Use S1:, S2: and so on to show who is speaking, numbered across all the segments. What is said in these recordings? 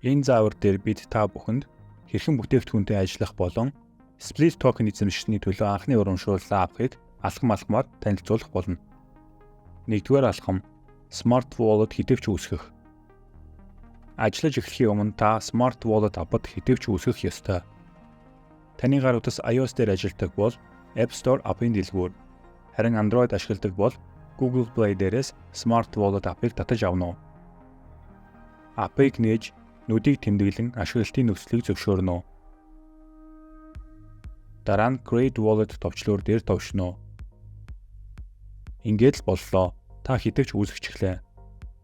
S1: Энэ заавар дээр бид та бүхэнд хэрхэн бүтээгдэхүүнтэй ажиллах болон SPLIT токен эзэмшсэний төлөө анхны урамшууллаа авахыг алхам алхмаар танилцуулах болно. Нэгдүгээр алхам Smart Wallet хэдэвч үүсгэх. Ажиллаж эхлэхийн өмнө та Smart Wallet апп хэдэвч үүсгэх ёстой. Таны гар утас iOS дээр ажилладаг бол App Store аппын дэлгүүр, харин Android ашигладаг бол Google Play дээрээс Smart Wallet аппыг татаж авна уу. Аппыг нээж нүдийг тэмдэглэн ашиглалтын нөхцөлийг зөвшөөрнө үү. Дараа нь Create Wallet товчлуур дээр товшно уу. Ингээд л боллоо. Та хэдэвч үүсгэж эхлэе.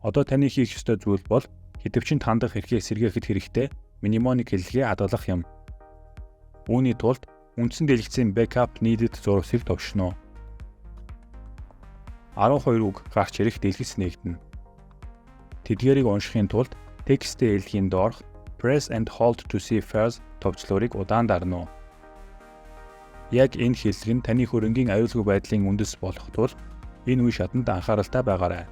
S1: Одоо таны хийх ёстой зүйл бол хэдэвчэнд хандах эрхээ сэргээхэд хэрэгтэй минимоник хэллэгээ хадгалах юм. Үүний тулд үндсэн дэлгэцийн backup needed зурвасыг товшно уу. 12 үг гарч ирэх дэлгэц нээгдэнэ. Тэдгээрийг уншихын тулд тексттэй хэлгийн доорх Press and Hold to see first товчлуурыг удаан дарна уу. Яг энэ хэллэг нь таны хөрөнгийн аюулгүй байдлын үндэс болох тул энэ үе шатанд анхааралтай байгаарай.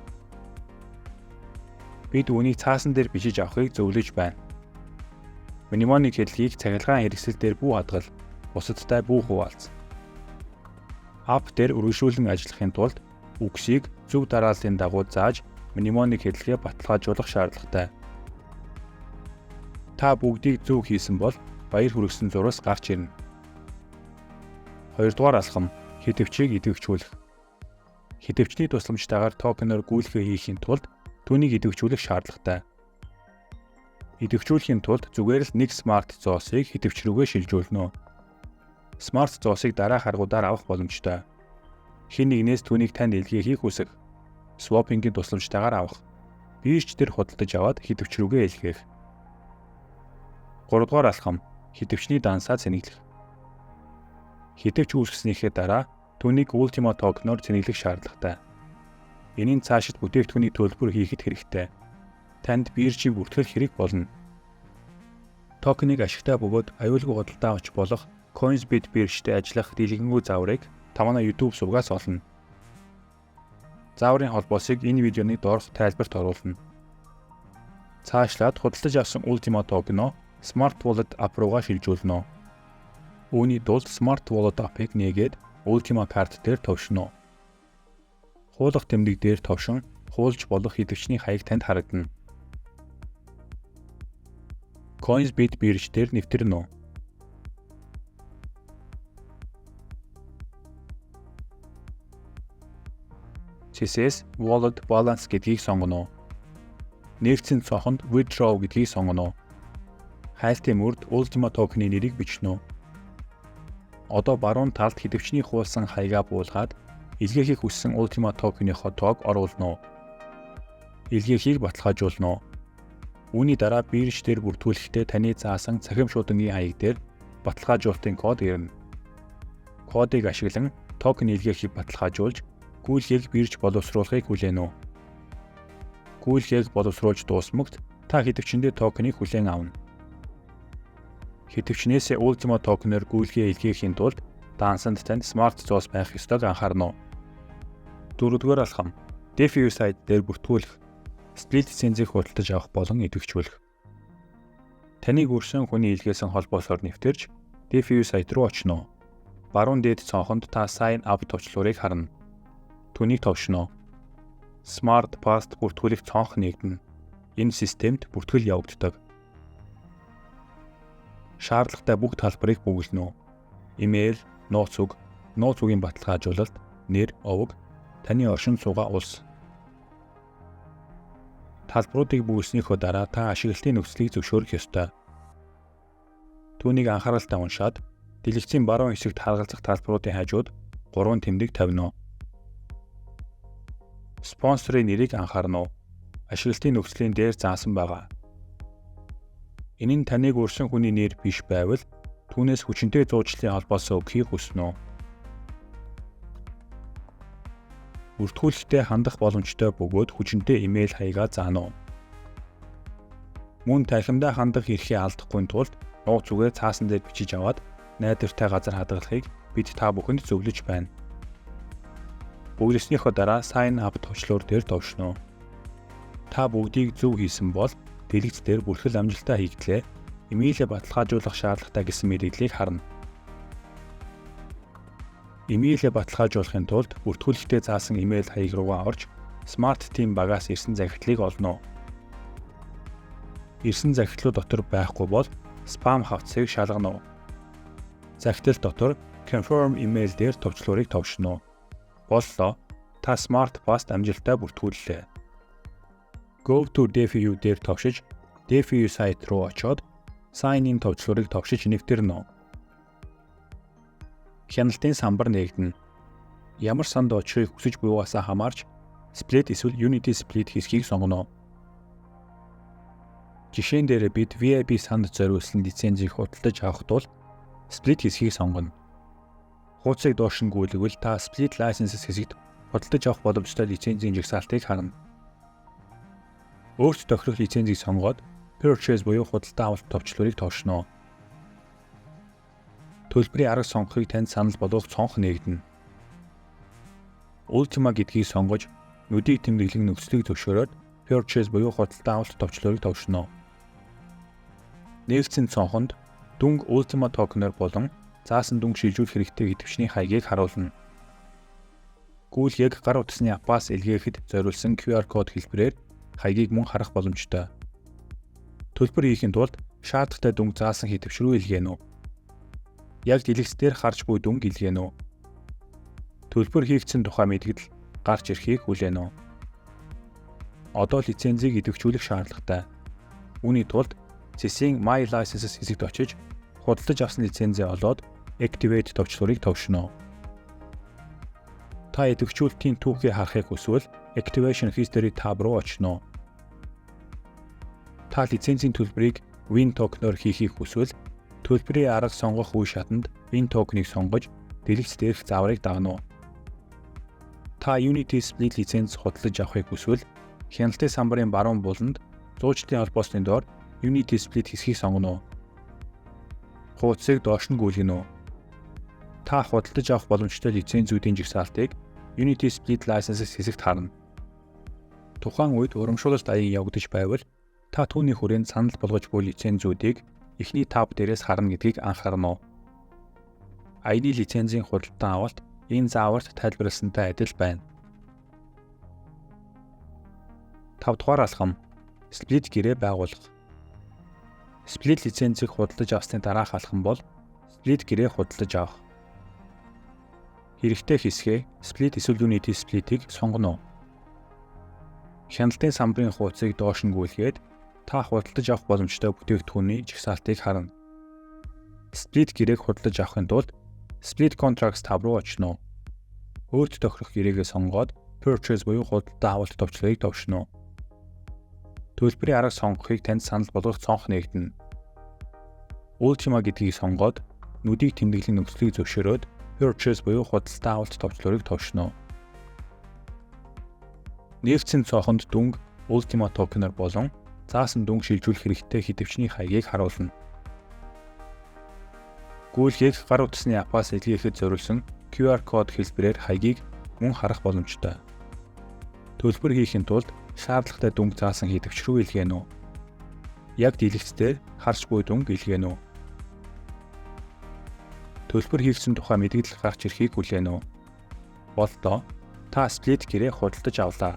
S1: Бид үүнийг цаасан дээр бичиж авахыг зөвлөж байна. Минимоник хэллэгийг цахилгаан хэрэгсэл дээр бүү хадгал, бусадтай бүү хуваалц. Апп дээр үргэлжлүүлэн ажиллахын тулд үгсийг зөв дарааллын дагуу зааж минимоник хэллэгээ баталгаажуулах шаардлагатай. Та бүгдийг зөв хийсэн бол баяр хүргэсэн зурвас гарч ирнэ. Хоёрдугаар алхам хэдэвчийг идэвхжүүлэх. Хэдэвчний тусламжтайгаар токеноор гүйлгээ хийхийн тулд түүнийг идэвхжүүлэх шаардлагатай. Идэвхжүүлэхийн тулд зүгээр л нэг смарт зоосыг хэдэвч рүүгээ шилжүүлнэ. Смарт зоосыг дараах аргуудаар авах боломжтой. Хэн нэгнээс түүнийг танд илгээ хийх үсэг. Swapping-ийн тусламжтайгаар авах. Бирж дээр худалдаж аваад хэдэвч рүүгээ илгээх. 3 дугаар алхам хэдэвчний дансаа цэнэглэх. Хэдэвч үүсгэснийхээ дараа түүнийг Ultima токеноор цэнэглэх шаардлагатай. Энийн цаашид бүтээгдэхүүний төлбөр хийхэд хэрэгтэй. Танд биржийг бүртгэх хэрэг болно. Токеныг ашигтай бөгөөд аюулгүй худалдаа авч болох Coinsbit биржтэй ажиллах дэлгэнгүй зааврыг Манай YouTube сувгаас олно. Зааврын холбоосыг энэ видеоны доорх тайлбарт оруулна. Цаашлаад худалдаж авсан Ultima токеноо Smart Wallet app руугаа шилжүүлнэ. Үүний тулд Smart Wallet app-ыг нээгээд Ultima карт дээр товшно. Хуулах тэмдэг дээр товшин хуулж болох хэдэвчний хаяг танд харагдана. Coinsbit бирж дээр нэвтэрнэ. CSS Wallet Balance гэдгийг сонгоно. Нээлтсэн цонхонд Withdraw гэдгийг сонгоно. Хайлтын мөрд Ultima токены нэрийг бичнэ. Одоо баруун талд хэдэвчний хуулсан хаягаа буулгаад илгээхийг хүссэн Ultima токеныхоо тоог оруулна. Илгээхийг баталгаажуулна. Үүний дараа бирж дээр бүртгүүлэхдээ таны заасан цахим шуудангийн хаяг дээр баталгаажуулалтын код ирнэ. Кодыг ашиглан токен илгээхийг баталгаажуулж гүйлгээг бирж боловсруулахыг хүлээнэ. Гүйлгээг боловсруулж дуусмагт та хэдэвчэндээ токеныг хүлээн авна. Хэдэвчнээс Ultima токеноор гүйлгээ илгээхийн тулд дансанд танд смарт зоос байх ёстойг анхаарна. 4-р алхам DeFi-U сайт дээр бүртгүүлэх, SPLIT цэнзийг худалдаж авах болон идэвхжүүлэх. Таныг өрсөн хүний илгээсэн холбоосоор нэвтэрч DeFi-U сайт руу очно. Баруун дээд цонхонд та Sign Up товчлуурыг харна. Түүнийг товшно. Smart Pass бүртгүүлэх цонх нээгдэнэ. Энэ системд бүртгэл явагддаг. Шаардлагатай бүх талбарыг бүгэлнэ. Имэйл, нууц үгийн баталгаажуулалт, нэр, овог, таны оршин суугаа улс. Талбаруудыг бүгэлснийхөө дараа та ашиглалтын нөхцөлийг зөвшөөрөх ёстой. Түүнийг анхааралтай уншаад дэлгэцийн баруун хэсэгт харгалзах талбаруудын хажууд 3 тэмдэг тавина. Спонсорын нэрийг анхаарна. Ашиглалтын нөхцөлийн дээр заасан байгаа. Энэ нь таныг өрсөн хүний нэр биш байвал түүнээс хүчинтэй зуучлалын холбоосоо өгөхийг хүснэ. Бүртгүүлэхдээ хандах боломжтой бөгөөд хүчинтэй имэйл хаягаа заана. Мөн тархимдаа хандах эрхээ алдахгүй тулд нууц үгээр цаасан дээр бичиж аваад найдвартай газар хадгалахыг бид та бүхэнд зөвлөж байна. Бүгэлснийхөө дараа Sign Up товчлуур дээр товшно. Та бүгдийг зөв хийсэн бол дэлгэцээр бүртгэл амжилттай хийгдлээ имэйлээ баталгаажуулах шаардлагатай гэсэн мэдээллийг харна. Имэйлээ баталгаажуулахын тулд бүртгүүлэгтээ заасан имэйл хаяг руугаа орж Smart Team багаас ирсэн захидлыг олно. Ирсэн захидлууд дотор байхгүй бол спам хавцыг шалгано. Захидал дотор Confirm email дээр товчлуурыг товшно. Боллоо. Та Smart Pass амжилттай бүртгүүллээ. Go to DeFi-U дээр товшиж DeFi-U сайт руу очоод Sign in товчлуурыг товшиж нэвтэрнэ. Хяналтын самбар нээгдэнэ. Ямар санд очихыг хүсэж буйгаасаа хамаарч Split эсвэл Unity Split хийхийг сонгоно. Жишээн дээр бид VIP санд зориулсан лицензийг худалдаж авах тул Split хийхийг сонгоно. Хуудсыг доош нь гүйлгвэл та Split Licenses хэсэгт худалдаж авах боломжтой лицензийн жагсаалтыг харна. Өөрт тохирох лицензийг сонгоод Purchase буюу худалдаа авалт товчлуурыг товшно. Төлбөрийн арга сонгохыг танд санал болгох цонх нээгдэнэ. Ultima гэдгийг сонгож нүдийг тэмдэглэн нөхцөлийг зөвшөөрөөд Purchase буюу худалдаа авалт товчлуурыг товшно. Нээгдсэн цонхонд дүнг Ultima токеноор болон заасан дүнг шилжүүлэх хэрэгтэй идэвхжний хаягийг харуулна. Гүүл яг гар утасны аппаас илгээхэд зориулсан QR код хэлбэрээр хаягийг мөн харах боломжтой. Төлбөр хийхин тулд шаардлагатай дүнг заасан идэвхж рүү илгээнэ үү? Яг дэлгэцээр харж буй дүнг илгээнэ үү? Төлбөр хийгдсэн тухай мэдгэл гарч ирэхийг хүлээнэ үү? Одоо лицензийг идэвхжүүлэх шаардлагатай. Үүний тулд CC-ийн My Licenses хэсэгт очиж худалдаж авсан лицензээ олоод Activate товчлуурыг товшно. Та идэвхжүүлэлтийн түүхийг харахыг хүсвэл Activation History tab руу очно. Та лицензийн төлбөрийг Win токеноор хийхийг хүсвэл төлбөрийн арга сонгох үе шатанд Win токеныг сонгож дэлгэц дээрх зааврыг дагна. Та Unity Split лиценз худалдаж авахыг хүсвэл хяналтын самбарын баруун буланд зуучлалын холбоосны доор Unity Split хэсгийг сонгоно. Хуудсыг доош нь гүйлгэнэ. Та худалдаж авах боломжтой лицензүүдийн жагсаалтыг Unity Split Licenses хэсэгт харна. Тухайн үед урамшуулалт аян явагдаж байвал та түүний хүрээнд санал болгож буй лицензүүдийг эхний таб дээрээс харна гэдгийг анхаарна. ID лицензийн худалдан авалт энэ зааварт тайлбарласантай адил байна. 5 дугаар алхам Split гэрээ байгуулах. Split лицензийг худалдаж авсны дараах алхам бол Split гэрээ худалдаж авах. Хэрэгтэй хэсгээ Split эсвэл Unity Split-ийг сонгоно. Хяналтын самбарын хуудсыг доош нь гүйлгээд та худалдаж авах боломжтой бүтээгдэхүүний жагсаалтыг харна. Split гэрээг худалдаж авахын тулд Split Contracts tab руу очно. Өөрт тохирох гэрээгээ сонгоод Purchase буюу худалдаа авалт товчлуурыг товшно. Төлбөрийн арга сонгохыг танд санал болгох цонх нээгдэнэ. Ultima гэдгийг сонгоод нүдийг тэмдэглэн нөхцөлийг зөвшөөрөөд Purchase буюу худалдаа авалт товчлуурыг товшно. Нээгдсэн цонхонд дүнг Ultima токеноор болон заасан дүнг шилжүүлэх хэрэгтэй идэвхжний хаягийг харуулна. Гүйлгийг гар утасны аппаас илгээхэд зориулсан QR код хэлбэрээр хаягийг мөн харах боломжтой. Төлбөр хийхин тулд шаардлагатай дүнг заасан идэвхж рүү илгээнэ үү? Яг дэлгэцээр харж буй дүнг илгээнэ үү? Төлбөр хийгдсэн тухай мэдгэл гарч ирэхийг хүлээнэ үү? Боллоо. Та Split гэрээ худалдаж авлаа.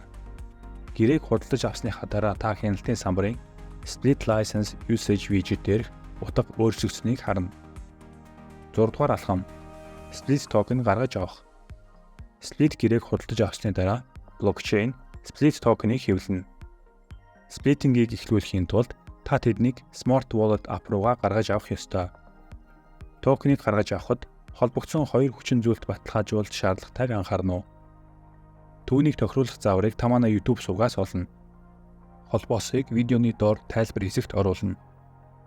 S1: Гэрээг худалдаж авсныхаа дараа та хяналтын самбарын Split License Usage widget дээр утга өөрчлөгдсөнийг харна. 6 дугаар алхам Split токен гаргаж авах. Split гэрээг худалдаж авсны дараа блокчейн Split токеныг хэвлэнэ. Splitting-ийг эхлүүлэхийн тулд та тэднийг Smart Wallet app руугаа гаргаж авах ёстой. Токеныг гаргаж авахд холбогдсон хоёр хүчин зүйлт баталгаажуулалт шаардлагатайг анхаарна уу? Түүнийг тохируулах зааврыг Манай YouTube сувгаас олно. Холбоосыг видеоны доор тайлбар хэсэгт оруулна.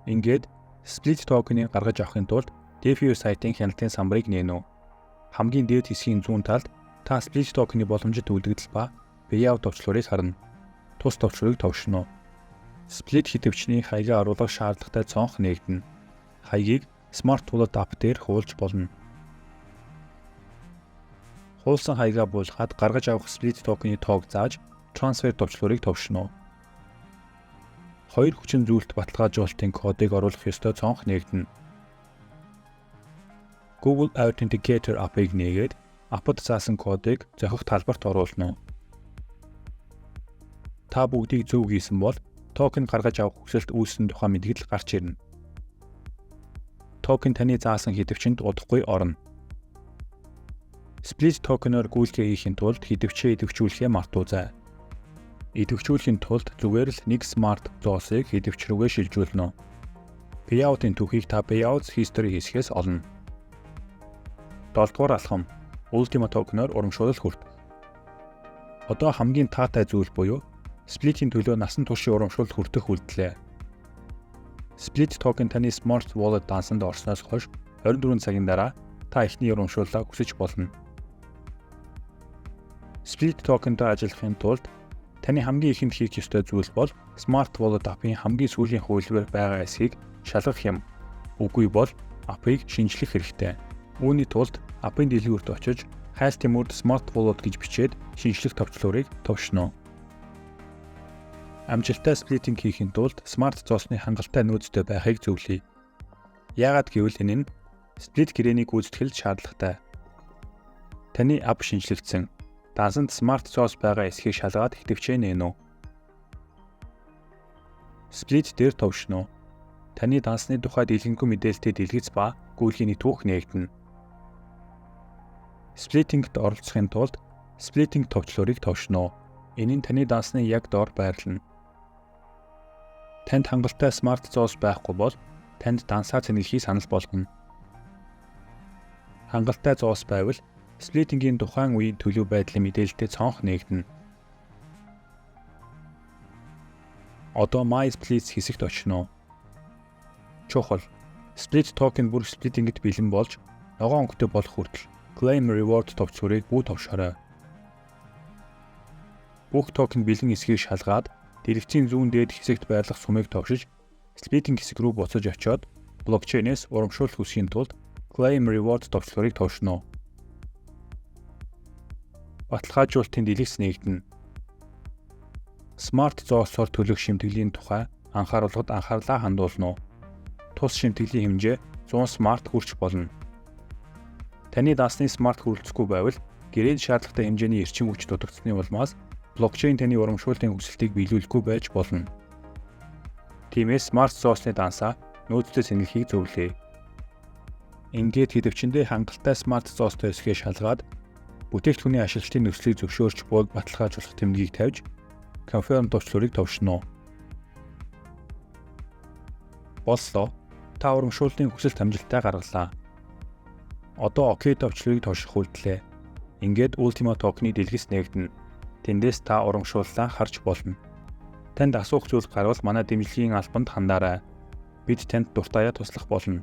S1: Ингээд Split токеныг гаргаж авахын тулд DeFi-U сайтын хяналтын самбарыг нээнэ үү? Хамгийн дээд хэсгийн зүүн талд та Split токены боломжит үлдэгдэл ба payout товчлуурыг харна. Тус товчлуурыг товшно. Split идэвхжний хаягаа оруулах шаардлагатай цонх нээгдэнэ. Хаягийг Smart Wallet app дээр хуулж болно. Хуулсан хаягаа буулгаад гаргаж авах Split токены тоог зааж трансфер товчлуурыг товшно. хоёр хүчин зүйлт баталгаажуулалтын кодыг оруулах ёстой цонх нээгдэнэ. Google Authenticator app-ыг нээгээд аппд заасан кодыг зохих талбарт оруулна. Та бүгдийг зөв хийсэн бол токен гаргаж авах хүсэлт үүссэн тухай мэдгэл гарч ирнэ. Токен таны заасан хэдвчэнд удахгүй орно. SPLIT токеноор гүйлгээ хийхин тулд хэдвчээ идэвхжүүлэхээ мартуузай. Идэвхжүүлэхийн тулд зүгээр л нэг смарт зоосыг хэдвч рүүгээ шилжүүлнэ. Payout-ын түүхийг та Payout History хэсгээс олно. 7-р алхам Ultima токеноор урамшуулал хүртэх. Одоо хамгийн таатай зүйл буюу SPLIT-ийн төлөө насан туршийн урамшуулал хүртэх үйлдэлээ. SPLIT токен таны Smart Wallet дансанд орсноос хойш 24 цагийн дараа та эхний урамшууллаа хүсэж болно. SPLIT токентой ажиллахын тулд таны хамгийн ихэнд хийх ёстой зүйл бол Smart Wallet app-ын хамгийн сүүлийн хувилбар байгаа эсхийг шалгах юм. Үгүй бол app-ыг шинжлэх хэрэгтэй. Үүний тулд app-ын дэлгүүрт очиж хайлтын мөрд Smart Wallet гэж бичээд шинжлэх товчлуурыг товшно. Амжилттай SPLIT-ing хийхин тулд Smart зоосны хангалттай нөөцтэй байхыг зөвлөе. Яагаад гэвэл энэ нь SPLIT гэрээнийг гүйцэтгэл шаардлагатай. Таны app шинжлэгдсэн дансанд Smart зоос байгаа эсхийг шалгаад хэвтвчээ нээнэ. SPLIT дээр товшно. Таны дансны тухай дэлгэнгүй мэдээлэлтэй дэлгэц ба гүйлгээний түүх нээгдэнэ. SPLIT-ингт оролцохын тулд SPLIT-ing товчлуурыг товшно. Энэ нь таны дансны яг доор байрлана. Танд хангалттай Smart зоос байхгүй бол танд дансаа цэнгэлхий санал болгоно. Хангалттай зоос байвал SPLIT-ийн тухайн үеийн төлөв байдлын мэдээлэлтэй цонх нээгдэнэ. Одоо My SPLIT хэсэгт очно. Чухал. SPLIT токен бүр SPLIT-ингт бэлэн болж ногоон өнгөтэй болох хүртэл Claim Reward товчлуурыг бүү товшоорой. Бүх токен бэлэн эсхийг шалгаад дэлгэцийн зүүн дээд хэсэгт байрлах сумыг товшиж SPLIT-ing хэсэг рүү буцаж очиод блокчейнээс урамшуулал хүсхийн тулд Claim Reward товчлуурыг товшно. Баталгаажуулалтын дэлгэц нээгдэнэ. Smart зоосоор төлөх шимтгэлийн тухай анхааруулгад анхаарлаа хандуулна. Тус шимтгэлийн хэмжээ 100 Smart хүрч болно. Таны дансны Smart хүрэлцэхгүй байвал гэрээд шаардлагатай хэмжээний эрчим хүч дутагдсны улмаас блокчейн таны урамшууллын хүсэлтийг биелүүлэхгүй байж болно. Тиймээс Smart зоосны дансаа нөөцтэй сэнгэлхийг зөвлөе. Ингээд хэдвчэндээ хангалттай Smart зоостой эсхээ шалгаад бүтээгдэхүүний ашиглалтын нөхцөлийг зөвшөөрч буйг баталгаажуулах тэмдгийг тавьж Confirm товчлуурыг товшно. Боллоо. Та урамшууллын хүсэлт амжилттай гаргалаа. Одоо OK товчлуурыг товших үйлдэлээ. Ингээд Ultima токены дэлгэц нээгдэнэ. Тэндээс та урамшууллаа харж болно. Танд асуух зүйл гарвал манай дэмжлэгийн албанд хандаарай. Бид танд дуртаяа туслах болно.